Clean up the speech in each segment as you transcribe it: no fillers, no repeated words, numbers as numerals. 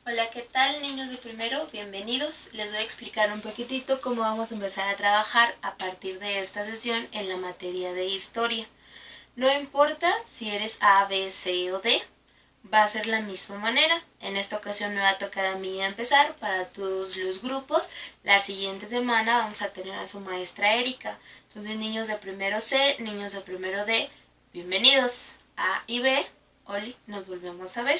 Hola, ¿qué tal niños de primero? Bienvenidos. Les voy a explicar un poquitito cómo vamos a empezar a trabajar a partir de esta sesión en la materia de historia. No importa si eres A, B, C o D, va a ser la misma manera. En esta ocasión me va a tocar a mí empezar para todos los grupos. La siguiente semana vamos a tener a su maestra Erika. Entonces, niños de primero C, niños de primero D, bienvenidos. A y B, Oli, nos volvemos a ver.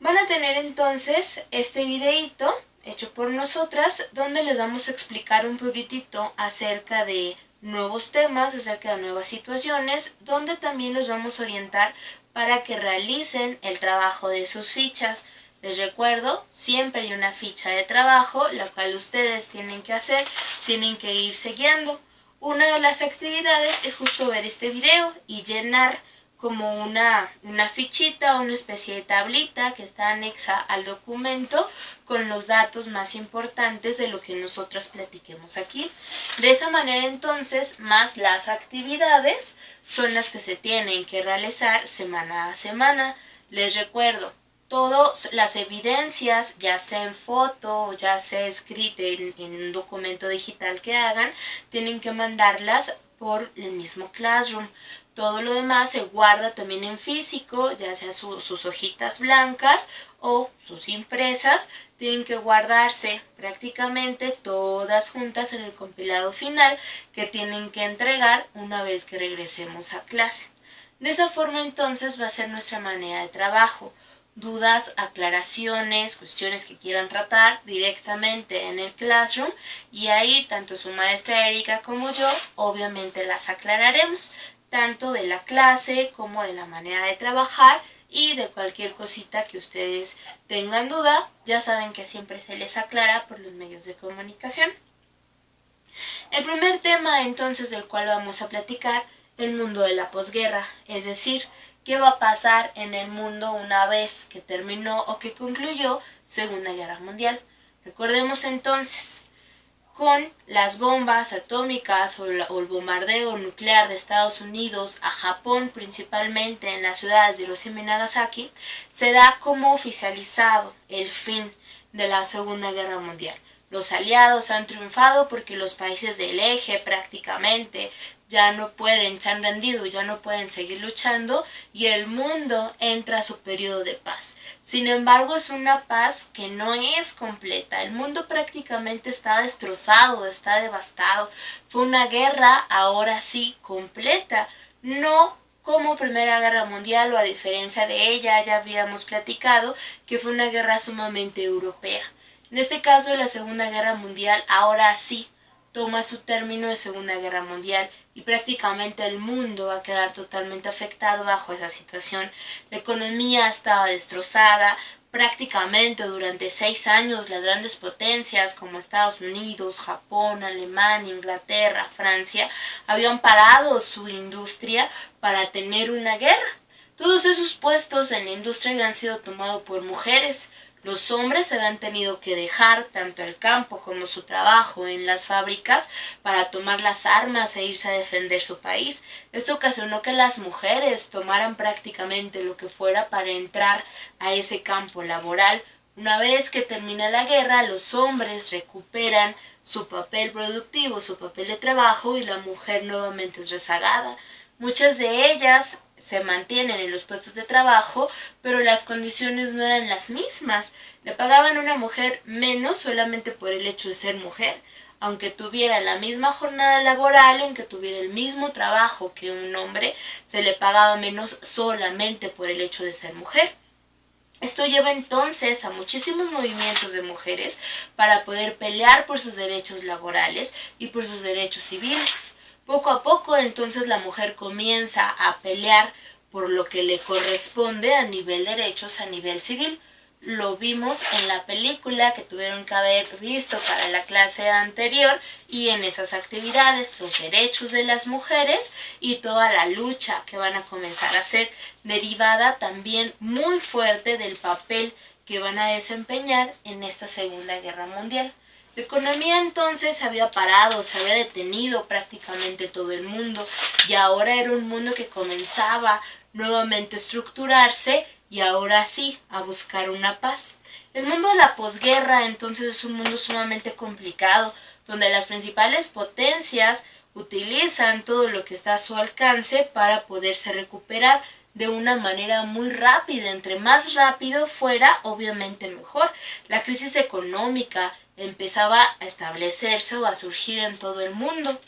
Van a tener entonces este videíto hecho por nosotras donde les vamos a explicar un poquitito acerca de nuevos temas, acerca de nuevas situaciones, donde también los vamos a orientar para que realicen el trabajo de sus fichas. Les recuerdo, siempre hay una ficha de trabajo, la cual ustedes tienen que hacer, tienen que irse guiando. Una de las actividades es justo ver este video y llenar como una fichita, una especie de tablita que está anexa al documento con los datos más importantes de lo que nosotros platiquemos aquí. De esa manera entonces, más las actividades son las que se tienen que realizar semana a semana. Les recuerdo, todas las evidencias, ya sea en foto, ya sea escrita en un documento digital que hagan, tienen que mandarlas por el mismo Classroom. Todo lo demás se guarda también en físico, ya sea sus hojitas blancas o sus impresas, tienen que guardarse prácticamente todas juntas en el compilado final que tienen que entregar una vez que regresemos a clase. De esa forma entonces va a ser nuestra manera de trabajo. Dudas, aclaraciones, cuestiones que quieran tratar directamente en el Classroom y ahí tanto su maestra Erika como yo obviamente las aclararemos, tanto de la clase como de la manera de trabajar y de cualquier cosita que ustedes tengan duda, ya saben que siempre se les aclara por los medios de comunicación. El primer tema entonces del cual vamos a platicar, el mundo de la posguerra, es decir, qué va a pasar en el mundo una vez que terminó o que concluyó Segunda Guerra Mundial. Recordemos entonces, con las bombas atómicas o el bombardeo nuclear de Estados Unidos a Japón, principalmente en las ciudades de Hiroshima y Nagasaki, se da como oficializado el fin de la Segunda Guerra Mundial. Los aliados han triunfado porque los países del eje prácticamente ya no pueden, se han rendido, ya no pueden seguir luchando y el mundo entra a su periodo de paz. Sin embargo, es una paz que no es completa. El mundo prácticamente está destrozado, está devastado. Fue una guerra, ahora sí, completa. No como Primera Guerra Mundial o a diferencia de ella, ya habíamos platicado que fue una guerra sumamente europea. En este caso, la Segunda Guerra Mundial ahora sí toma su término de Segunda Guerra Mundial y prácticamente el mundo va a quedar totalmente afectado bajo esa situación. La economía estaba destrozada, prácticamente durante 6 años las grandes potencias como Estados Unidos, Japón, Alemania, Inglaterra, Francia habían parado su industria para tener una guerra. Todos esos puestos en la industria habían sido tomados por mujeres. Los hombres habían tenido que dejar tanto el campo como su trabajo en las fábricas para tomar las armas e irse a defender su país. Esto ocasionó que las mujeres tomaran prácticamente lo que fuera para entrar a ese campo laboral. Una vez que termina la guerra, los hombres recuperan su papel productivo, su papel de trabajo y la mujer nuevamente es rezagada. Muchas de ellas se mantienen en los puestos de trabajo, pero las condiciones no eran las mismas. Le pagaban a una mujer menos solamente por el hecho de ser mujer, aunque tuviera la misma jornada laboral, aunque tuviera el mismo trabajo que un hombre, se le pagaba menos solamente por el hecho de ser mujer. Esto lleva entonces a muchísimos movimientos de mujeres para poder pelear por sus derechos laborales y por sus derechos civiles. Poco a poco entonces la mujer comienza a pelear por lo que le corresponde a nivel derechos, a nivel civil. Lo vimos en la película que tuvieron que haber visto para la clase anterior y en esas actividades, los derechos de las mujeres y toda la lucha que van a comenzar a hacer, derivada también muy fuerte del papel que van a desempeñar en esta Segunda Guerra Mundial. La economía entonces se había parado, se había detenido prácticamente todo el mundo y ahora era un mundo que comenzaba nuevamente a estructurarse y ahora sí a buscar una paz. El mundo de la posguerra entonces es un mundo sumamente complicado, donde las principales potencias utilizan todo lo que está a su alcance para poderse recuperar de una manera muy rápida. Entre más rápido fuera, obviamente mejor. La crisis económica empezaba a establecerse o a surgir en todo el mundo.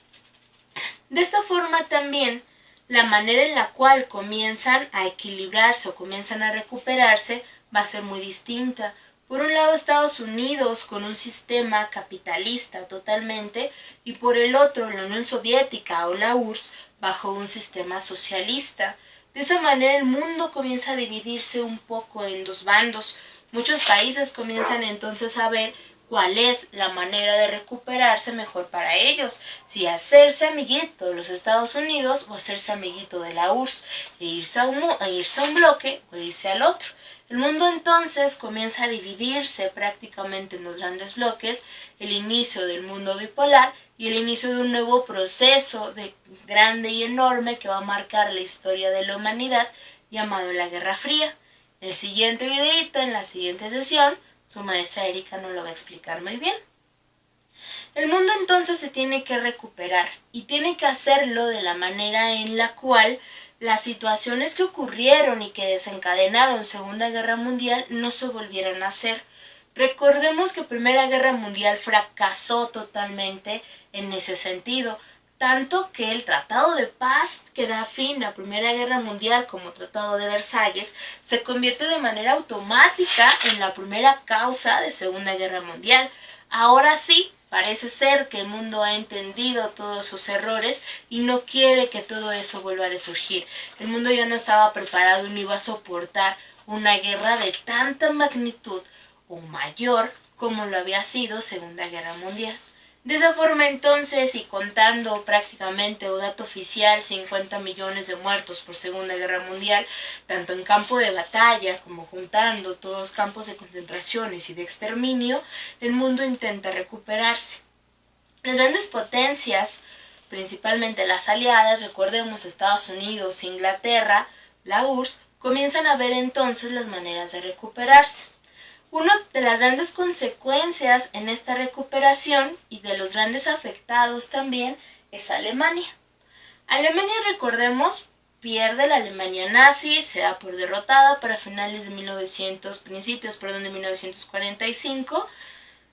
De esta forma también, la manera en la cual comienzan a equilibrarse o comienzan a recuperarse va a ser muy distinta. Por un lado Estados Unidos con un sistema capitalista totalmente y por el otro la Unión Soviética o la URSS bajo un sistema socialista. De esa manera el mundo comienza a dividirse un poco en dos bandos. Muchos países comienzan entonces a ver cuál es la manera de recuperarse mejor para ellos, si hacerse amiguito de los Estados Unidos o hacerse amiguito de la URSS, e irse a un bloque o irse al otro. El mundo entonces comienza a dividirse prácticamente en los grandes bloques, el inicio del mundo bipolar y el inicio de un nuevo proceso grande y enorme que va a marcar la historia de la humanidad llamado la Guerra Fría. En el siguiente videito, en la siguiente sesión, su maestra Erika nos lo va a explicar muy bien. El mundo entonces se tiene que recuperar y tiene que hacerlo de la manera en la cual las situaciones que ocurrieron y que desencadenaron Segunda Guerra Mundial no se volvieran a hacer. Recordemos que Primera Guerra Mundial fracasó totalmente en ese sentido, tanto que el Tratado de Paz que da fin a Primera Guerra Mundial como Tratado de Versalles se convierte de manera automática en la primera causa de Segunda Guerra Mundial. Ahora sí, parece ser que el mundo ha entendido todos sus errores y no quiere que todo eso vuelva a resurgir. El mundo ya no estaba preparado ni iba a soportar una guerra de tanta magnitud o mayor como lo había sido Segunda Guerra Mundial. De esa forma entonces, y contando prácticamente o dato oficial 50 millones de muertos por Segunda Guerra Mundial, tanto en campo de batalla como juntando todos los campos de concentraciones y de exterminio, el mundo intenta recuperarse. Las grandes potencias, principalmente las aliadas, recordemos Estados Unidos, Inglaterra, la URSS, comienzan a ver entonces las maneras de recuperarse. Una de las grandes consecuencias en esta recuperación y de los grandes afectados también es Alemania. Alemania, recordemos, pierde la Alemania nazi, se da por derrotada para principios de 1945,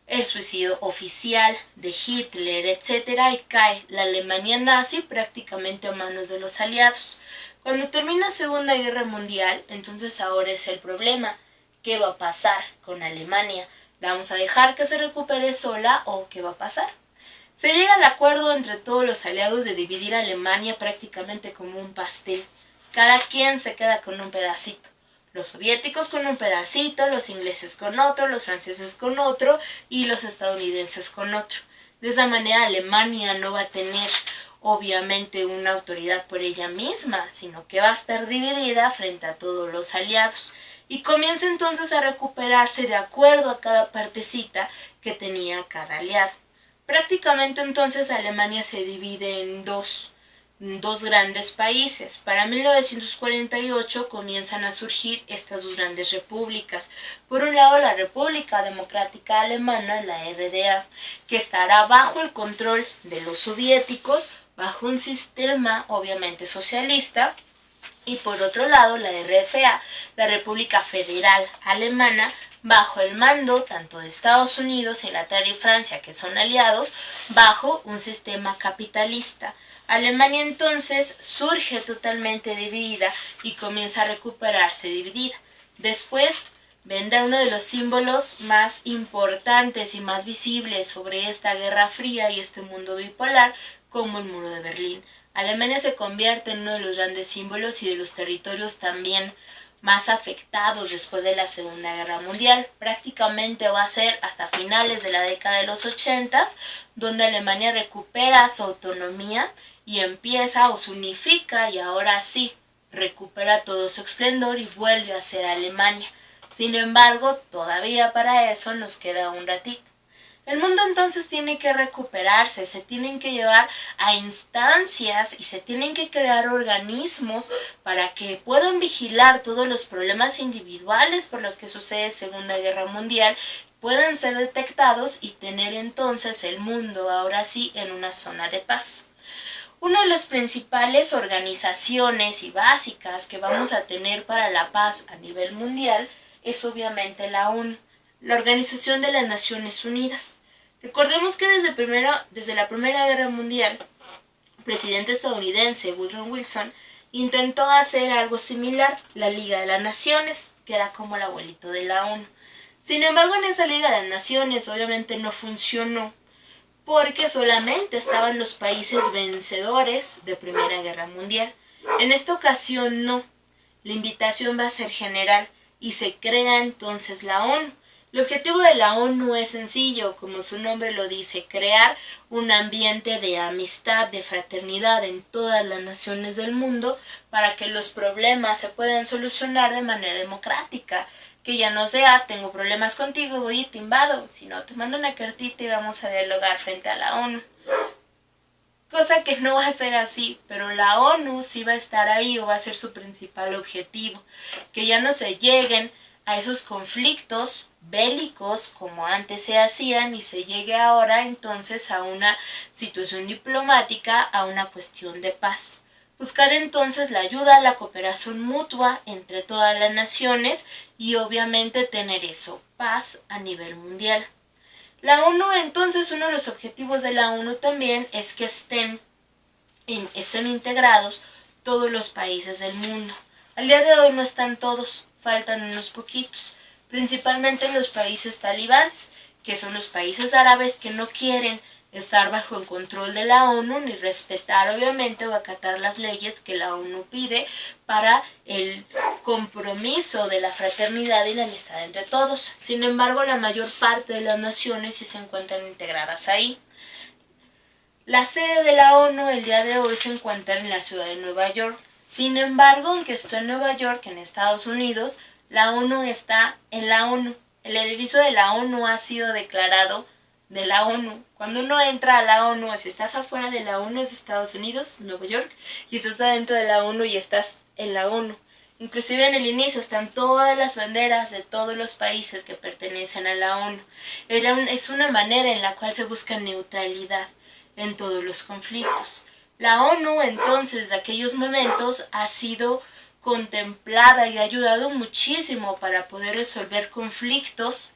el suicidio oficial de Hitler, etc. y cae la Alemania nazi prácticamente a manos de los aliados. Cuando termina Segunda Guerra Mundial, entonces ahora es el problema. ¿Qué va a pasar con Alemania? ¿La vamos a dejar que se recupere sola o qué va a pasar? Se llega al acuerdo entre todos los aliados de dividir a Alemania prácticamente como un pastel. Cada quien se queda con un pedacito. Los soviéticos con un pedacito, los ingleses con otro, los franceses con otro y los estadounidenses con otro. De esa manera Alemania no va a tener obviamente una autoridad por ella misma, sino que va a estar dividida frente a todos los aliados. Y comienza entonces a recuperarse de acuerdo a cada partecita que tenía cada aliado. Prácticamente entonces Alemania se divide en dos grandes países. Para 1948 comienzan a surgir estas dos grandes repúblicas. Por un lado la República Democrática Alemana, la RDA, que estará bajo el control de los soviéticos, bajo un sistema obviamente socialista. Y por otro lado la RFA, la República Federal Alemana, bajo el mando tanto de Estados Unidos, Inglaterra y Francia, que son aliados, bajo un sistema capitalista. Alemania entonces surge totalmente dividida y comienza a recuperarse dividida. Después vendrá uno de los símbolos más importantes y más visibles sobre esta Guerra Fría y este mundo bipolar, como el Muro de Berlín. Alemania se convierte en uno de los grandes símbolos y de los territorios también más afectados después de la Segunda Guerra Mundial. Prácticamente va a ser hasta finales de la década de los 80, donde Alemania recupera su autonomía y empieza o se unifica y ahora sí recupera todo su esplendor y vuelve a ser Alemania. Sin embargo, todavía para eso nos queda un ratito. El mundo entonces tiene que recuperarse, se tienen que llevar a instancias y se tienen que crear organismos para que puedan vigilar todos los problemas individuales por los que sucede Segunda Guerra Mundial, puedan ser detectados y tener entonces el mundo ahora sí en una zona de paz. Una de las principales organizaciones y básicas que vamos a tener para la paz a nivel mundial es obviamente la ONU, la Organización de las Naciones Unidas. Recordemos que desde la Primera Guerra Mundial, el presidente estadounidense Woodrow Wilson intentó hacer algo similar, la Liga de las Naciones, que era como el abuelito de la ONU. Sin embargo, en esa Liga de las Naciones obviamente no funcionó, porque solamente estaban los países vencedores de Primera Guerra Mundial. En esta ocasión no, la invitación va a ser general y se crea entonces la ONU. El objetivo de la ONU es sencillo, como su nombre lo dice, crear un ambiente de amistad, de fraternidad en todas las naciones del mundo para que los problemas se puedan solucionar de manera democrática. Que ya no sea, tengo problemas contigo, voy y te invado, sino te mando una cartita y vamos a dialogar frente a la ONU. Cosa que no va a ser así, pero la ONU sí va a estar ahí o va a ser su principal objetivo. Que ya no se lleguen a esos conflictos bélicos como antes se hacían y se llegue ahora entonces a una situación diplomática, a una cuestión de paz. Buscar entonces la ayuda, la cooperación mutua entre todas las naciones y obviamente tener eso, paz a nivel mundial. La ONU entonces, uno de los objetivos de la ONU también es que estén integrados todos los países del mundo. Al día de hoy no están todos, faltan unos poquitos, principalmente los países talibanes, que son los países árabes que no quieren estar bajo el control de la ONU ni respetar obviamente o acatar las leyes que la ONU pide para el compromiso de la fraternidad y la amistad entre todos. Sin embargo, la mayor parte de las naciones sí se encuentran integradas ahí. La sede de la ONU el día de hoy se encuentra en la ciudad de Nueva York. Sin embargo, aunque esté en Nueva York, en Estados Unidos, la ONU está en la ONU. El edificio de la ONU ha sido declarado de la ONU. Cuando uno entra a la ONU, si estás afuera de la ONU es Estados Unidos, Nueva York, y estás adentro de la ONU y estás en la ONU. Inclusive en el inicio están todas las banderas de todos los países que pertenecen a la ONU. Es una manera en la cual se busca neutralidad en todos los conflictos. La ONU entonces de aquellos momentos ha sido contemplada y ha ayudado muchísimo para poder resolver conflictos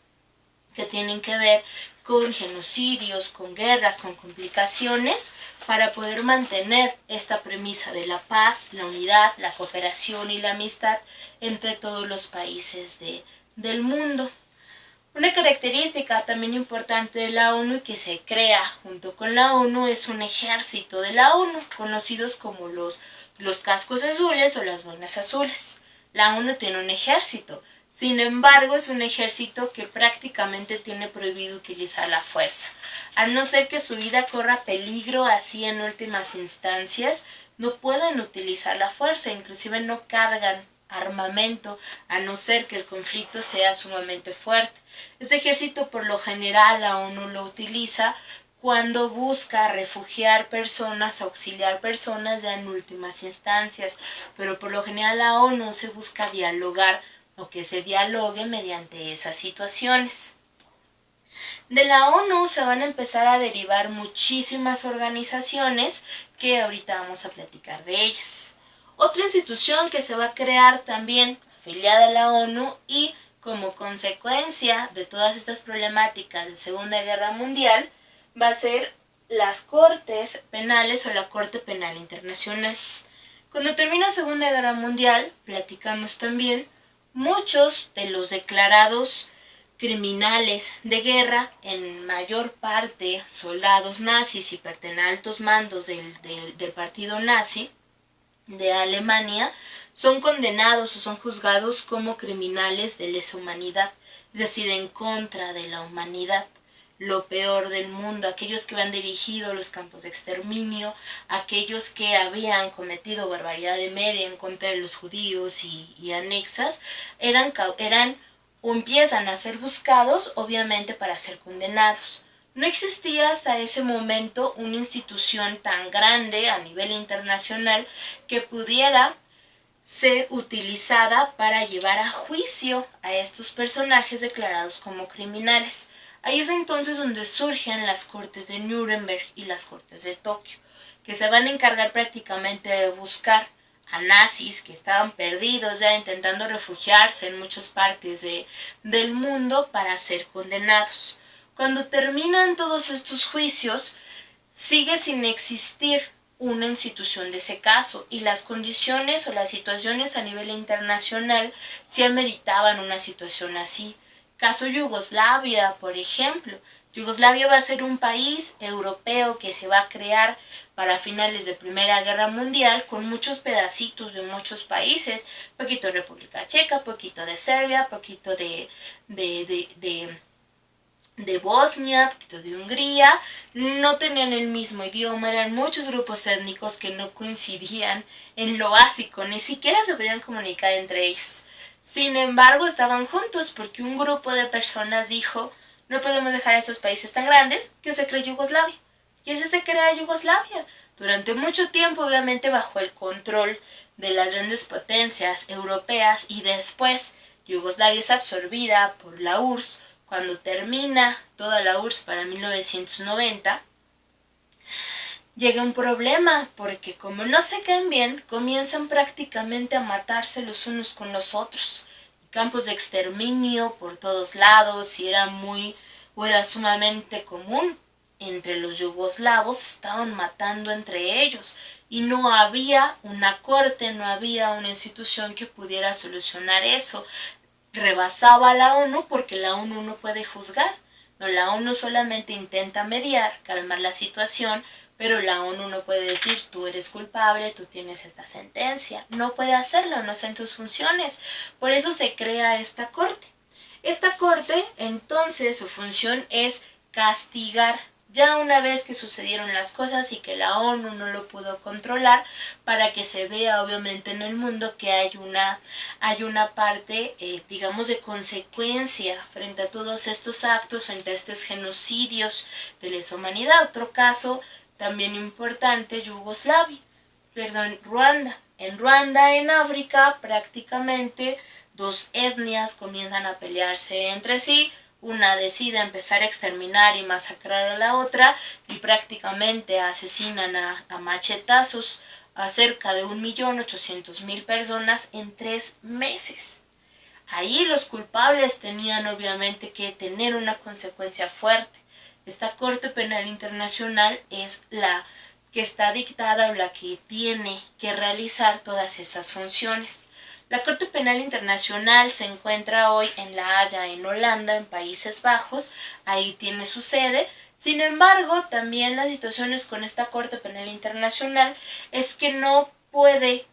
que tienen que ver con genocidios, con guerras, con complicaciones, para poder mantener esta premisa de la paz, la unidad, la cooperación y la amistad entre todos los países del mundo. Una característica también importante de la ONU y que se crea junto con la ONU es un ejército de la ONU, conocidos como los cascos azules o las boinas azules. La ONU tiene un ejército. Sin embargo, es un ejército que prácticamente tiene prohibido utilizar la fuerza. A no ser que su vida corra peligro así en últimas instancias, no pueden utilizar la fuerza, inclusive no cargan armamento, a no ser que el conflicto sea sumamente fuerte. Este ejército por lo general la ONU lo utiliza cuando busca refugiar personas, auxiliar personas ya en últimas instancias, pero por lo general la ONU se busca dialogar o que se dialogue mediante esas situaciones. De la ONU se van a empezar a derivar muchísimas organizaciones que ahorita vamos a platicar de ellas. Otra institución que se va a crear también afiliada a la ONU y como consecuencia de todas estas problemáticas de Segunda Guerra Mundial va a ser las Cortes Penales o la Corte Penal Internacional. Cuando termina Segunda Guerra Mundial, platicamos también, muchos de los declarados criminales de guerra, en mayor parte soldados nazis y pertenecen a altos mandos del partido nazi de Alemania, son condenados o son juzgados como criminales de lesa humanidad, es decir, en contra de la humanidad, lo peor del mundo, aquellos que habían dirigido los campos de exterminio, aquellos que habían cometido barbaridad de media en contra de los judíos y anexas, eran o empiezan a ser buscados, obviamente, para ser condenados. No existía hasta ese momento una institución tan grande a nivel internacional que pudiera ser utilizada para llevar a juicio a estos personajes declarados como criminales. Ahí es entonces donde surgen las cortes de Nuremberg y las cortes de Tokio, que se van a encargar prácticamente de buscar a nazis que estaban perdidos ya intentando refugiarse en muchas partes del mundo para ser condenados. Cuando terminan todos estos juicios, sigue sin existir una institución de ese caso y las condiciones o las situaciones a nivel internacional sí ameritaban una situación así. Caso Yugoslavia, por ejemplo. Yugoslavia va a ser un país europeo que se va a crear para finales de Primera Guerra Mundial con muchos pedacitos de muchos países, poquito de República Checa, poquito de Serbia, poquito de Bosnia, poquito de Hungría, no tenían el mismo idioma, eran muchos grupos étnicos que no coincidían en lo básico, ni siquiera se podían comunicar entre ellos. Sin embargo, estaban juntos porque un grupo de personas dijo, no podemos dejar a estos países tan grandes, que se cree Yugoslavia. Y ese se crea Yugoslavia. Durante mucho tiempo, obviamente, bajo el control de las grandes potencias europeas, y después Yugoslavia es absorbida por la URSS. Cuando termina toda la URSS para 1990, llega un problema, porque como no se caen bien, comienzan prácticamente a matarse los unos con los otros. Campos de exterminio por todos lados, y era sumamente común. Entre los yugoslavos estaban matando entre ellos, y no había una corte, no había una institución que pudiera solucionar eso. Rebasaba a la ONU porque la ONU no puede juzgar. No, la ONU solamente intenta mediar, calmar la situación, pero la ONU no puede decir tú eres culpable, tú tienes esta sentencia. No puede hacerlo, no está en tus funciones. Por eso se crea esta corte. Esta corte, entonces, su función es castigar. Ya una vez que sucedieron las cosas y que la ONU no lo pudo controlar, para que se vea obviamente en el mundo que hay una parte, digamos, de consecuencia frente a todos estos actos, frente a estos genocidios de lesa humanidad. Otro caso también importante, Ruanda. En Ruanda, en África, prácticamente dos etnias comienzan a pelearse entre sí. Una decide empezar a exterminar y masacrar a la otra, y prácticamente asesinan a machetazos a cerca de 1.800.000 personas en 3 meses. Ahí los culpables tenían obviamente que tener una consecuencia fuerte. Esta Corte Penal Internacional es la que está dictada o la que tiene que realizar todas estas funciones. La Corte Penal Internacional se encuentra hoy en La Haya, en Holanda, en Países Bajos. Ahí tiene su sede. Sin embargo, también las situaciones con esta Corte Penal Internacional es que no puede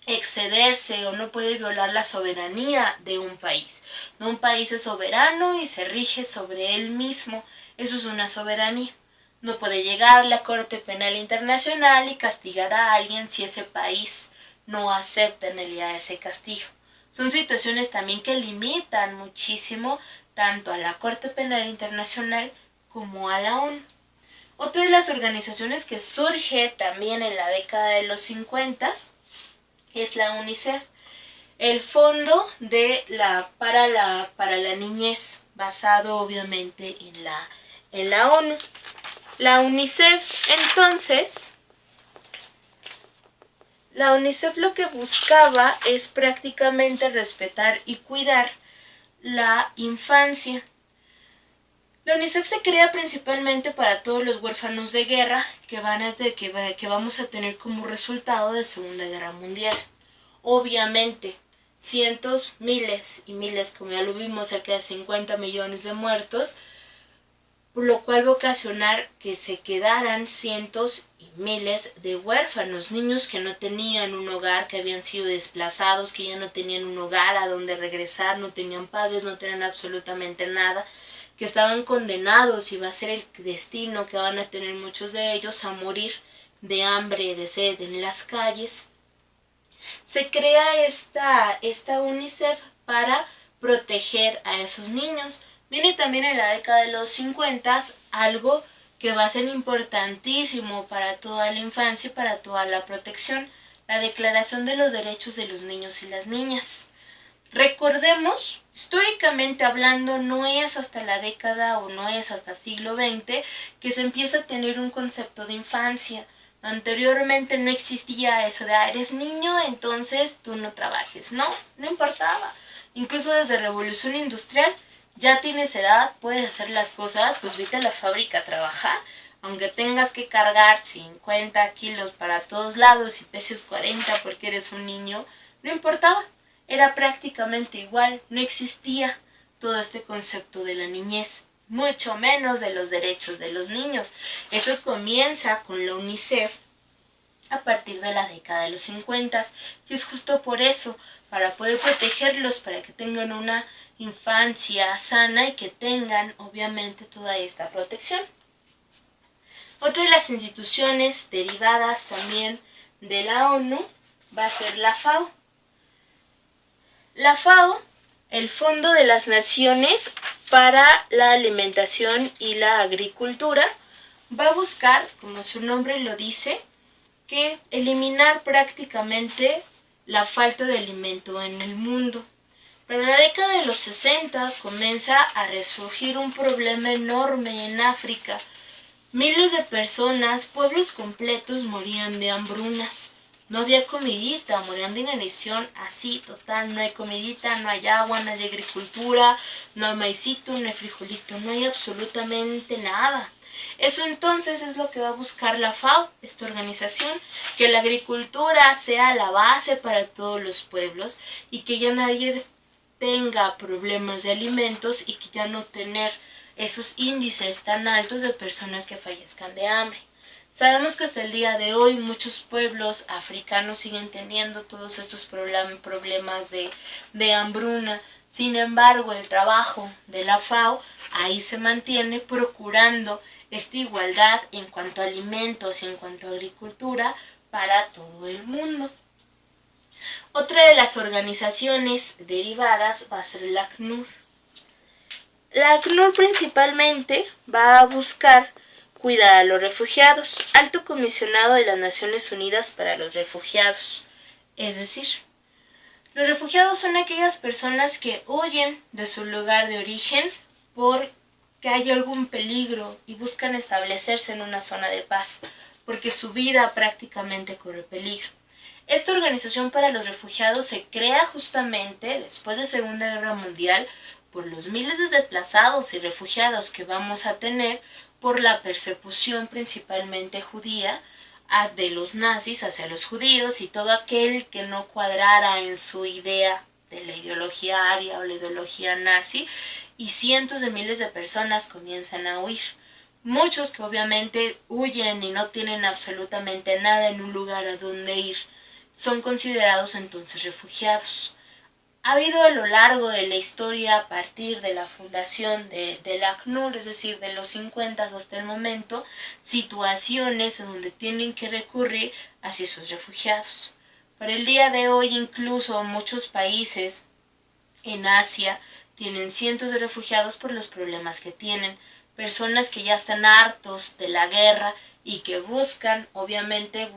excederse o no puede violar la soberanía de un país. No, un país es soberano y se rige sobre él mismo. Eso es una soberanía. No puede llegar la Corte Penal Internacional y castigar a alguien si ese país no acepta en realidad ese castigo. Son situaciones también que limitan muchísimo tanto a la Corte Penal Internacional como a la ONU. Otra de las organizaciones que surge también en la década de los 50 es la UNICEF, el Fondo para la Niñez, basado obviamente en la ONU. La UNICEF, entonces, lo que buscaba es prácticamente respetar y cuidar la infancia. La UNICEF se crea principalmente para todos los huérfanos de guerra que vamos a tener como resultado de Segunda Guerra Mundial. Obviamente, cientos, miles y miles, como ya lo vimos, cerca de 50 millones de muertos, por lo cual va a ocasionar que se quedaran cientos y miles de huérfanos, niños que no tenían un hogar, que habían sido desplazados, que ya no tenían un hogar a donde regresar, no tenían padres, no tenían absolutamente nada, que estaban condenados, y va a ser el destino que van a tener muchos de ellos, a morir de hambre, de sed en las calles. Se crea esta UNICEF para proteger a esos niños. Viene también en la década de los 50 algo que va a ser importantísimo para toda la infancia y para toda la protección, la Declaración de los Derechos de los Niños y las Niñas. Recordemos, históricamente hablando, no es hasta la década o no es hasta siglo XX que se empieza a tener un concepto de infancia. Anteriormente no existía eso de, eres niño, entonces tú no trabajes. No, no importaba. Incluso desde Revolución Industrial, ya tienes edad, puedes hacer las cosas, pues vete a la fábrica a trabajar. Aunque tengas que cargar 50 kilos para todos lados y peses 40 porque eres un niño, no importaba. Era prácticamente igual, no existía todo este concepto de la niñez, mucho menos de los derechos de los niños. Eso comienza con la UNICEF a partir de la década de los 50, y es justo por eso, para poder protegerlos, para que tengan una infancia sana y que tengan obviamente toda esta protección. Otra de las instituciones derivadas también de la ONU va a ser la FAO. La FAO, el Fondo de las Naciones para la Alimentación y la Agricultura, va a buscar, como su nombre lo dice, que eliminar prácticamente la falta de alimento en el mundo. Pero en la década de los 60 comienza a resurgir un problema enorme en África. Miles de personas, pueblos completos morían de hambrunas. No había comidita, morían de inanición así, total, no hay comidita, no hay agua, no hay agricultura, no hay maicito, no hay frijolito, no hay absolutamente nada. Eso entonces es lo que va a buscar la FAO, esta organización, que la agricultura sea la base para todos los pueblos y que ya nadie tenga problemas de alimentos y que ya no tener esos índices tan altos de personas que fallezcan de hambre. Sabemos que hasta el día de hoy muchos pueblos africanos siguen teniendo todos estos problemas de hambruna. Sin embargo, el trabajo de la FAO ahí se mantiene procurando esta igualdad en cuanto a alimentos y en cuanto a agricultura para todo el mundo. Otra de las organizaciones derivadas va a ser la ACNUR. La ACNUR principalmente va a buscar cuidar a los refugiados, Alto Comisionado de las Naciones Unidas para los Refugiados. Es decir, los refugiados son aquellas personas que huyen de su lugar de origen porque hay algún peligro y buscan establecerse en una zona de paz, porque su vida prácticamente corre peligro. Esta organización para los refugiados se crea justamente después de Segunda Guerra Mundial por los miles de desplazados y refugiados que vamos a tener por la persecución principalmente judía de los nazis hacia los judíos y todo aquel que no cuadrara en su idea de la ideología aria o la ideología nazi, y cientos de miles de personas comienzan a huir. Muchos que obviamente huyen y no tienen absolutamente nada en un lugar a donde ir, son considerados entonces refugiados. Ha habido a lo largo de la historia, a partir de la fundación de la ACNUR, es decir, de los 50 hasta el momento, situaciones en donde tienen que recurrir hacia esos refugiados. Para el día de hoy, incluso muchos países en Asia tienen cientos de refugiados por los problemas que tienen, personas que ya están hartos de la guerra y que buscan, obviamente,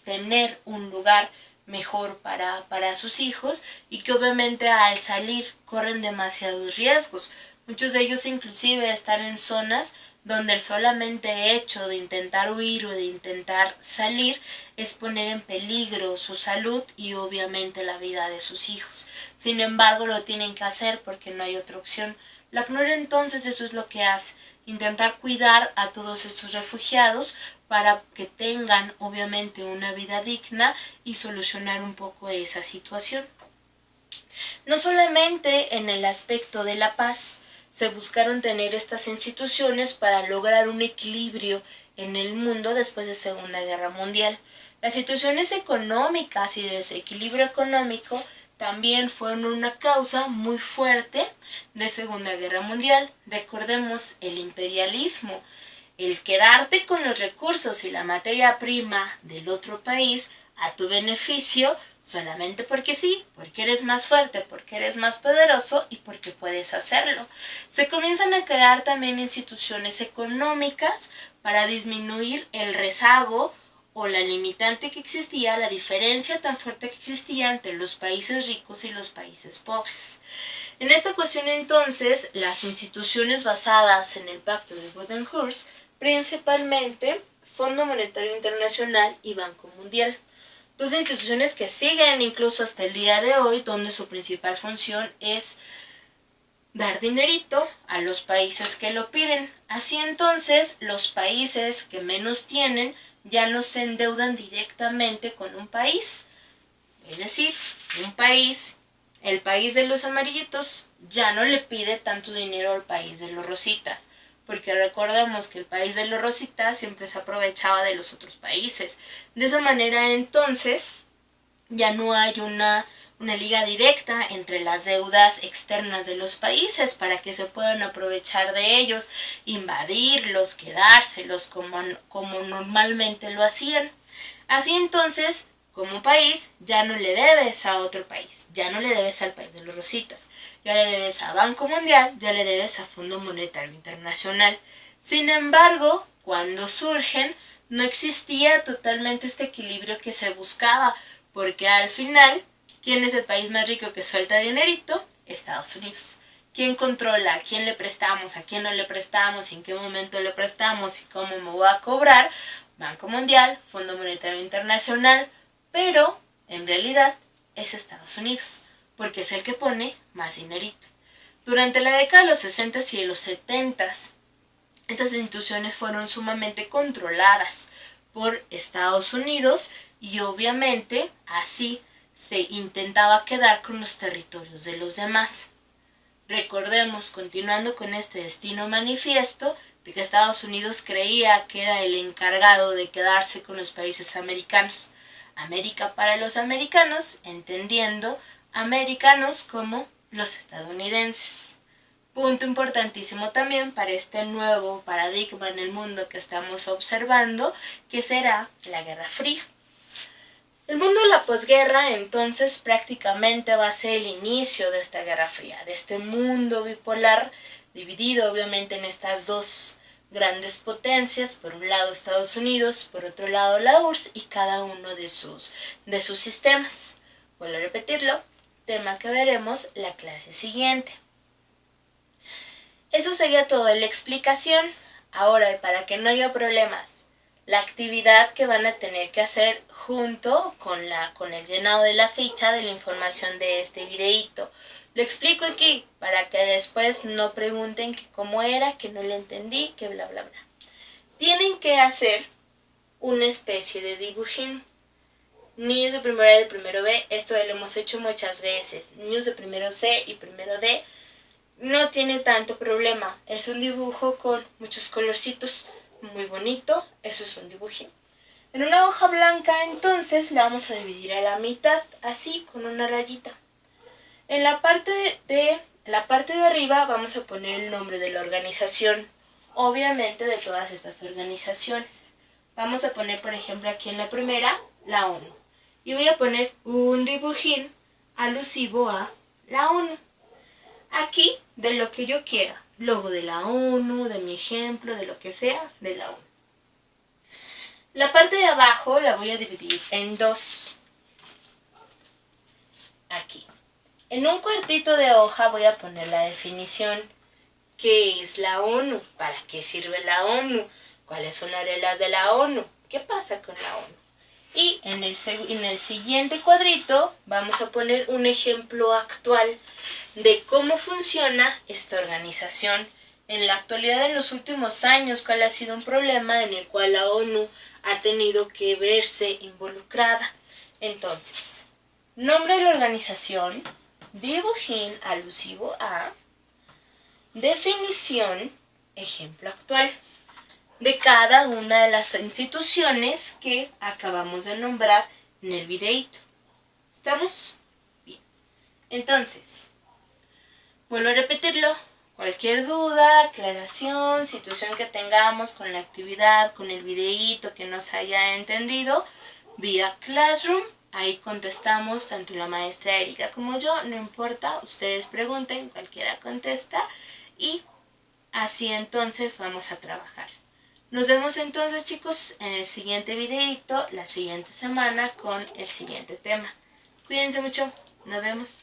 tener un lugar mejor para sus hijos y que obviamente al salir corren demasiados riesgos. Muchos de ellos inclusive están en zonas donde el solamente hecho de intentar huir o de intentar salir es poner en peligro su salud y obviamente la vida de sus hijos. Sin embargo, lo tienen que hacer porque no hay otra opción. La ACNUR entonces eso es lo que hace, intentar cuidar a todos estos refugiados para que tengan obviamente una vida digna y solucionar un poco esa situación. No solamente en el aspecto de la paz se buscaron tener estas instituciones para lograr un equilibrio en el mundo después de Segunda Guerra Mundial. Las situaciones económicas y de desequilibrio económico también fueron una causa muy fuerte de Segunda Guerra Mundial. Recordemos el imperialismo, el quedarte con los recursos y la materia prima del otro país a tu beneficio, solamente porque sí, porque eres más fuerte, porque eres más poderoso y porque puedes hacerlo. Se comienzan a crear también instituciones económicas para disminuir el rezago o la limitante que existía, la diferencia tan fuerte que existía entre los países ricos y los países pobres. En esta cuestión entonces, las instituciones basadas en el Pacto de Bretton Woods, principalmente Fondo Monetario Internacional y Banco Mundial, dos instituciones que siguen incluso hasta el día de hoy, donde su principal función es dar dinerito a los países que lo piden. Así entonces, los países que menos tienen ya no se endeudan directamente con un país. Es decir, un país, el país de los amarillitos, ya no le pide tanto dinero al país de los rositas. Porque recordemos que el país de los rositas siempre se aprovechaba de los otros países. De esa manera entonces ya no hay una liga directa entre las deudas externas de los países para que se puedan aprovechar de ellos, invadirlos, quedárselos como normalmente lo hacían. Así entonces, como país, ya no le debes a otro país, ya no le debes al país de los rositas, ya le debes a Banco Mundial, ya le debes a Fondo Monetario Internacional. Sin embargo, cuando surgen, no existía totalmente este equilibrio que se buscaba, porque al final, ¿quién es el país más rico que suelta dinerito? Estados Unidos. ¿Quién controla? ¿A quién le prestamos? ¿A quién no le prestamos? ¿En qué momento le prestamos? ¿Y cómo me voy a cobrar? Banco Mundial, Fondo Monetario Internacional, pero en realidad es Estados Unidos, porque es el que pone más dinerito. Durante la década de los 60 y de los 70, estas instituciones fueron sumamente controladas por Estados Unidos y obviamente así se intentaba quedar con los territorios de los demás. Recordemos, continuando con este destino manifiesto, de que Estados Unidos creía que era el encargado de quedarse con los países americanos. América para los americanos, entendiendo americanos como los estadounidenses. Punto importantísimo también para este nuevo paradigma en el mundo que estamos observando, que será la Guerra Fría. El mundo de la posguerra entonces prácticamente va a ser el inicio de esta Guerra Fría, de este mundo bipolar, dividido obviamente en estas dos grandes potencias, por un lado Estados Unidos, por otro lado la URSS y cada uno de sus sistemas. Vuelvo a repetirlo, tema que veremos la clase siguiente. Eso sería todo en la explicación. Ahora, para que no haya problemas, la actividad que van a tener que hacer junto con el llenado de la ficha de la información de este videíto. Lo explico aquí para que después no pregunten que cómo era, que no le entendí, que bla bla bla. Tienen que hacer una especie de dibujín. Niños de primero A y de primero B, esto lo hemos hecho muchas veces. Niños de primero C y primero D no tiene tanto problema. Es un dibujo con muchos colorcitos, muy bonito. Eso es un dibujín. En una hoja blanca entonces la vamos a dividir a la mitad, así con una rayita. En la parte de arriba vamos a poner el nombre de la organización, obviamente de todas estas organizaciones. Vamos a poner, por ejemplo, aquí en la primera, la ONU. Y voy a poner un dibujín alusivo a la ONU. Aquí, de lo que yo quiera, logo de la ONU, de mi ejemplo, de lo que sea, de la ONU. La parte de abajo la voy a dividir en dos. Aquí. En un cuartito de hoja voy a poner la definición. ¿Qué es la ONU? ¿Para qué sirve la ONU? ¿Cuáles son las reglas de la ONU? ¿Qué pasa con la ONU? Y en el siguiente cuadrito vamos a poner un ejemplo actual de cómo funciona esta organización. En la actualidad, en los últimos años, cuál ha sido un problema en el cual la ONU ha tenido que verse involucrada. Entonces, nombre de la organización, dibujín alusivo a, definición, ejemplo actual de cada una de las instituciones que acabamos de nombrar en el videíto. ¿Estamos? Bien. Entonces, vuelvo a repetirlo. Cualquier duda, aclaración, situación que tengamos con la actividad, con el videíto que no se haya entendido, vía Classroom, Ahí contestamos tanto la maestra Erika como yo, no importa, ustedes pregunten, cualquiera contesta y así entonces vamos a trabajar. Nos vemos entonces, chicos, en el siguiente videito la siguiente semana con el siguiente tema. Cuídense mucho, nos vemos.